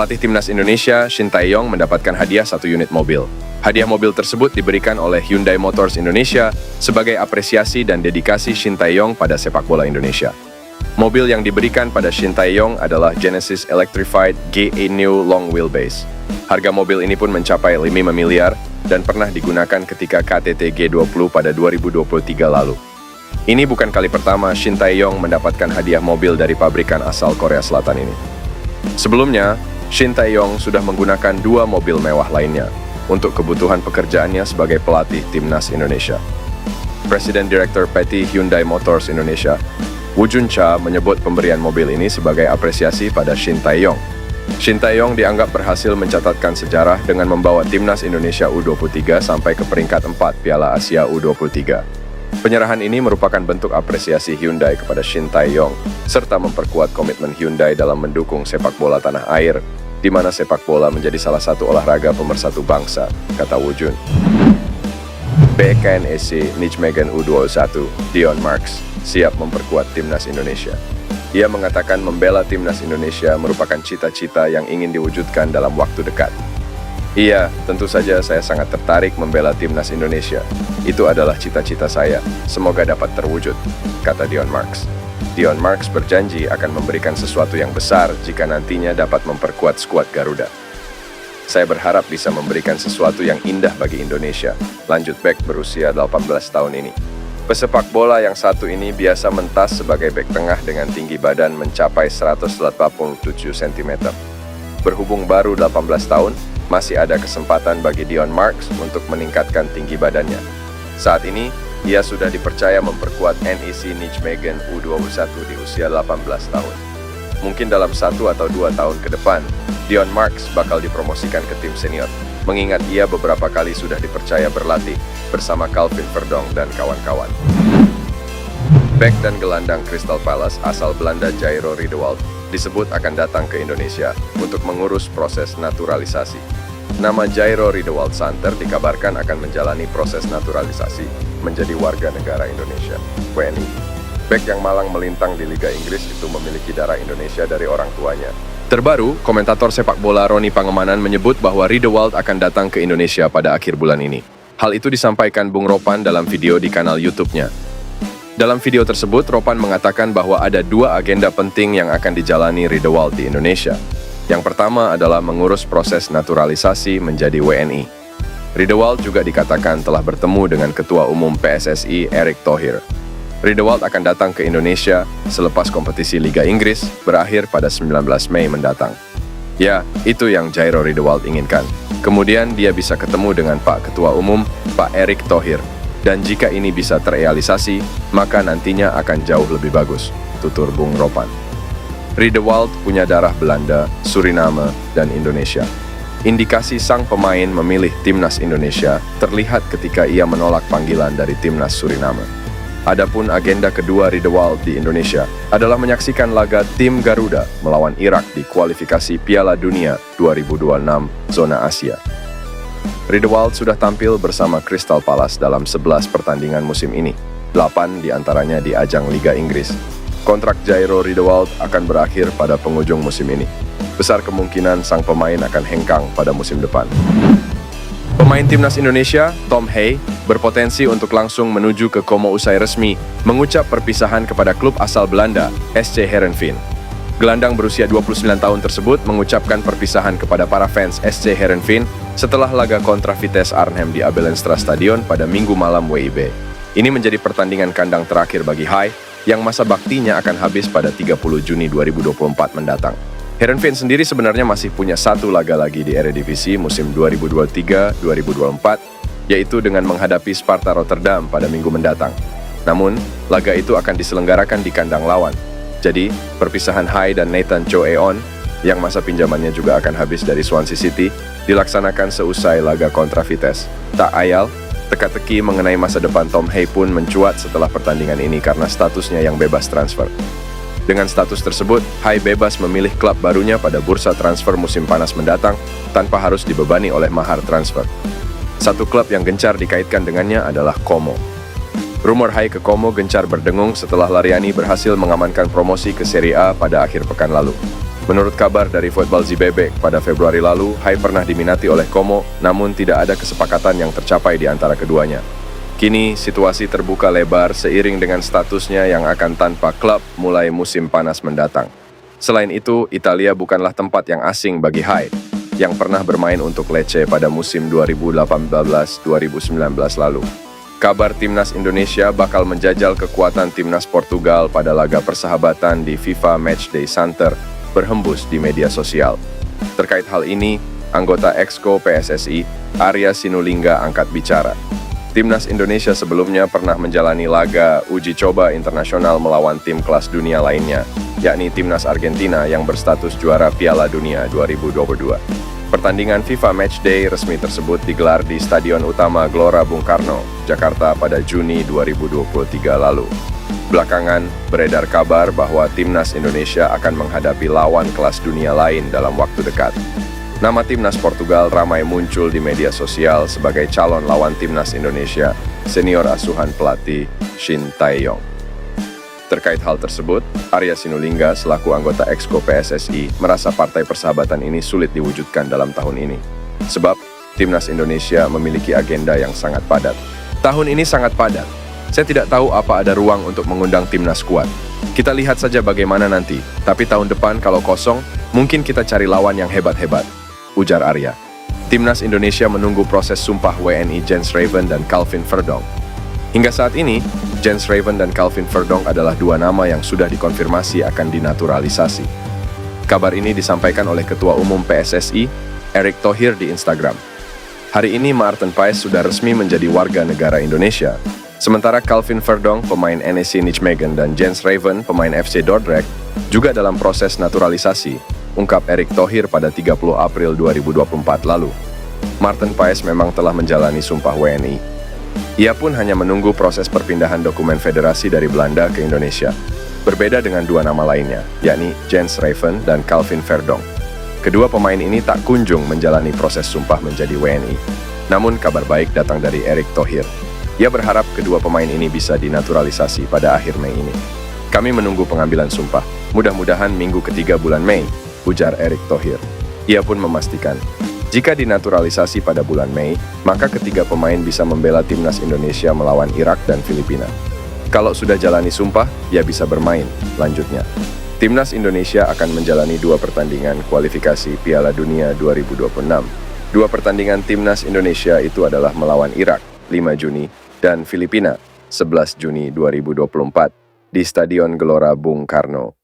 Pelatih timnas Indonesia, Shin Tae-yong, mendapatkan hadiah 1 unit mobil. Hadiah mobil tersebut diberikan oleh Hyundai Motors Indonesia sebagai apresiasi dan dedikasi Shin Tae-yong pada sepak bola Indonesia. Mobil yang diberikan pada Shin Tae-yong adalah Genesis Electrified GA New Long Wheelbase. Harga mobil ini pun mencapai 5 miliar dan pernah digunakan ketika KTT G20 pada 2023 lalu. Ini bukan kali pertama Shin Tae-yong mendapatkan hadiah mobil dari pabrikan asal Korea Selatan ini. Sebelumnya, Shin Tae-yong sudah menggunakan 2 mobil mewah lainnya untuk kebutuhan pekerjaannya sebagai pelatih timnas Indonesia. Presiden Direktur PT Hyundai Motors Indonesia, Woo Jun-cha, menyebut pemberian mobil ini sebagai apresiasi pada Shin Tae-yong. Shin Tae-yong dianggap berhasil mencatatkan sejarah dengan membawa timnas Indonesia U23 sampai ke peringkat 4 Piala Asia U23. Penyerahan ini merupakan bentuk apresiasi Hyundai kepada Shin Tae-yong, serta memperkuat komitmen Hyundai dalam mendukung sepak bola tanah air, di mana sepak bola menjadi salah satu olahraga pemersatu bangsa, kata Woo Jun. BKNSC Nijmegen U21, Dion Marks, siap memperkuat timnas Indonesia. Ia mengatakan membela timnas Indonesia merupakan cita-cita yang ingin diwujudkan dalam waktu dekat. Iya, tentu saja saya sangat tertarik membela timnas Indonesia. Itu adalah cita-cita saya, semoga dapat terwujud, kata Dion Marks. Dion Marks berjanji akan memberikan sesuatu yang besar jika nantinya dapat memperkuat skuad Garuda. Saya berharap bisa memberikan sesuatu yang indah bagi Indonesia, lanjut bek berusia 18 tahun ini. Pesepak bola yang satu ini biasa mentas sebagai bek tengah dengan tinggi badan mencapai 187 cm. Berhubung baru 18 tahun, masih ada kesempatan bagi Dion Marks untuk meningkatkan tinggi badannya. Saat ini, ia sudah dipercaya memperkuat NEC Nijmegen U21 di usia 18 tahun. Mungkin dalam 1 atau 2 tahun ke depan, Dion Marks bakal dipromosikan ke tim senior, mengingat ia beberapa kali sudah dipercaya berlatih bersama Calvin Verdong dan kawan-kawan. Bek dan gelandang Crystal Palace asal Belanda Jairo Riedewald disebut akan datang ke Indonesia untuk mengurus proses naturalisasi. Nama Jairo Riedewald Santer dikabarkan akan menjalani proses naturalisasi menjadi warga negara Indonesia, WNI. Bek yang malang melintang di Liga Inggris itu memiliki darah Indonesia dari orang tuanya. Terbaru, komentator sepak bola Roni Pangemanan menyebut bahwa Riedewald akan datang ke Indonesia pada akhir bulan ini. Hal itu disampaikan Bung Ropan dalam video di kanal YouTube-nya. Dalam video tersebut, Ropan mengatakan bahwa ada 2 agenda penting yang akan dijalani Riedewald di Indonesia. Yang pertama adalah mengurus proses naturalisasi menjadi WNI. Riedewald juga dikatakan telah bertemu dengan Ketua Umum PSSI Erick Thohir. Riedewald akan datang ke Indonesia selepas kompetisi Liga Inggris berakhir pada 19 Mei mendatang. Ya, itu yang Jairo Riedewald inginkan. Kemudian dia bisa ketemu dengan Pak Ketua Umum, Pak Erick Thohir. Dan jika ini bisa terrealisasi, maka nantinya akan jauh lebih bagus, tutur Bung Ropan. Riedewald punya darah Belanda, Suriname, dan Indonesia. Indikasi sang pemain memilih timnas Indonesia terlihat ketika ia menolak panggilan dari timnas Suriname. Adapun agenda kedua Riedewald di Indonesia adalah menyaksikan laga tim Garuda melawan Irak di kualifikasi Piala Dunia 2026 zona Asia. Riedewald sudah tampil bersama Crystal Palace dalam 11 pertandingan musim ini, 8 diantaranya di ajang Liga Inggris. Kontrak Jairo Riedewald akan berakhir pada penghujung musim ini. Besar kemungkinan sang pemain akan hengkang pada musim depan. Pemain timnas Indonesia, Tom Hay, berpotensi untuk langsung menuju ke Como usai resmi mengucap perpisahan kepada klub asal Belanda, SC Heerenveen. Gelandang berusia 29 tahun tersebut mengucapkan perpisahan kepada para fans SC Heerenveen setelah laga kontra Vitesse Arnhem di Abelenstra Stadion pada Minggu malam WIB. Ini menjadi pertandingan kandang terakhir bagi Hay, yang masa baktinya akan habis pada 30 Juni 2024 mendatang. Heerenveen sendiri sebenarnya masih punya 1 laga lagi di Eredivisie musim 2023-2024, yaitu dengan menghadapi Sparta Rotterdam pada minggu mendatang. Namun, laga itu akan diselenggarakan di kandang lawan. Jadi, perpisahan Hay dan Nathan Cho-eon, yang masa pinjamannya juga akan habis dari Swansea City, dilaksanakan seusai laga kontra Vitesse. Tak ayal, teka-teki mengenai masa depan Tom Hay pun mencuat setelah pertandingan ini karena statusnya yang bebas transfer. Dengan status tersebut, Hay bebas memilih klub barunya pada bursa transfer musim panas mendatang tanpa harus dibebani oleh mahar transfer. Satu klub yang gencar dikaitkan dengannya adalah Como. Rumor Hay ke Como gencar berdengung setelah Lariani berhasil mengamankan promosi ke Serie A pada akhir pekan lalu. Menurut kabar dari Football Zibebek, pada Februari lalu, Hai pernah diminati oleh Como, namun tidak ada kesepakatan yang tercapai di antara keduanya. Kini, situasi terbuka lebar seiring dengan statusnya yang akan tanpa klub mulai musim panas mendatang. Selain itu, Italia bukanlah tempat yang asing bagi Hai, yang pernah bermain untuk Lecce pada musim 2018-2019 lalu. Kabar Timnas Indonesia bakal menjajal kekuatan Timnas Portugal pada laga persahabatan di FIFA Matchday Center berhembus di media sosial. Terkait hal ini, anggota Exco PSSI, Arya Sinulinga angkat bicara. Timnas Indonesia sebelumnya pernah menjalani laga uji coba internasional melawan tim kelas dunia lainnya, yakni Timnas Argentina yang berstatus juara Piala Dunia 2022. Pertandingan FIFA Matchday resmi tersebut digelar di Stadion Utama Gelora Bung Karno, Jakarta pada Juni 2023 lalu. Belakangan, beredar kabar bahwa Timnas Indonesia akan menghadapi lawan kelas dunia lain dalam waktu dekat. Nama Timnas Portugal ramai muncul di media sosial sebagai calon lawan Timnas Indonesia, senior asuhan pelatih Shin Tae-yong. Terkait hal tersebut, Arya Sinulinga selaku anggota Exco PSSI merasa partai persahabatan ini sulit diwujudkan dalam tahun ini. Sebab, Timnas Indonesia memiliki agenda yang sangat padat. Tahun ini sangat padat. Saya tidak tahu apa ada ruang untuk mengundang timnas kuat. Kita lihat saja bagaimana nanti, tapi tahun depan kalau kosong, mungkin kita cari lawan yang hebat-hebat, ujar Arya. Timnas Indonesia menunggu proses sumpah WNI Jens Raven dan Calvin Verdonk. Hingga saat ini, Jens Raven dan Calvin Verdonk adalah dua nama yang sudah dikonfirmasi akan dinaturalisasi. Kabar ini disampaikan oleh Ketua Umum PSSI, Erick Thohir di Instagram. Hari ini Maarten Paes sudah resmi menjadi warga negara Indonesia. Sementara Calvin Verdonk, pemain NEC Nijmegen, dan Jens Raven, pemain FC Dordrecht, juga dalam proses naturalisasi, ungkap Erick Thohir pada 30 April 2024 lalu. Maarten Paes memang telah menjalani sumpah WNI. Ia pun hanya menunggu proses perpindahan dokumen federasi dari Belanda ke Indonesia. Berbeda dengan dua nama lainnya, yakni Jens Raven dan Calvin Verdonk. Kedua pemain ini tak kunjung menjalani proses sumpah menjadi WNI. Namun kabar baik datang dari Erick Thohir. Ia berharap kedua pemain ini bisa dinaturalisasi pada akhir Mei ini. Kami menunggu pengambilan sumpah. Mudah-mudahan minggu ketiga bulan Mei, ujar Erick Thohir. Ia pun memastikan, jika dinaturalisasi pada bulan Mei, maka ketiga pemain bisa membela Timnas Indonesia melawan Irak dan Filipina. Kalau sudah jalani sumpah, ia bisa bermain, lanjutnya. Timnas Indonesia akan menjalani 2 pertandingan kualifikasi Piala Dunia 2026. 2 pertandingan Timnas Indonesia itu adalah melawan Irak, 5 Juni, dan Filipina, 11 Juni 2024, di Stadion Gelora Bung Karno,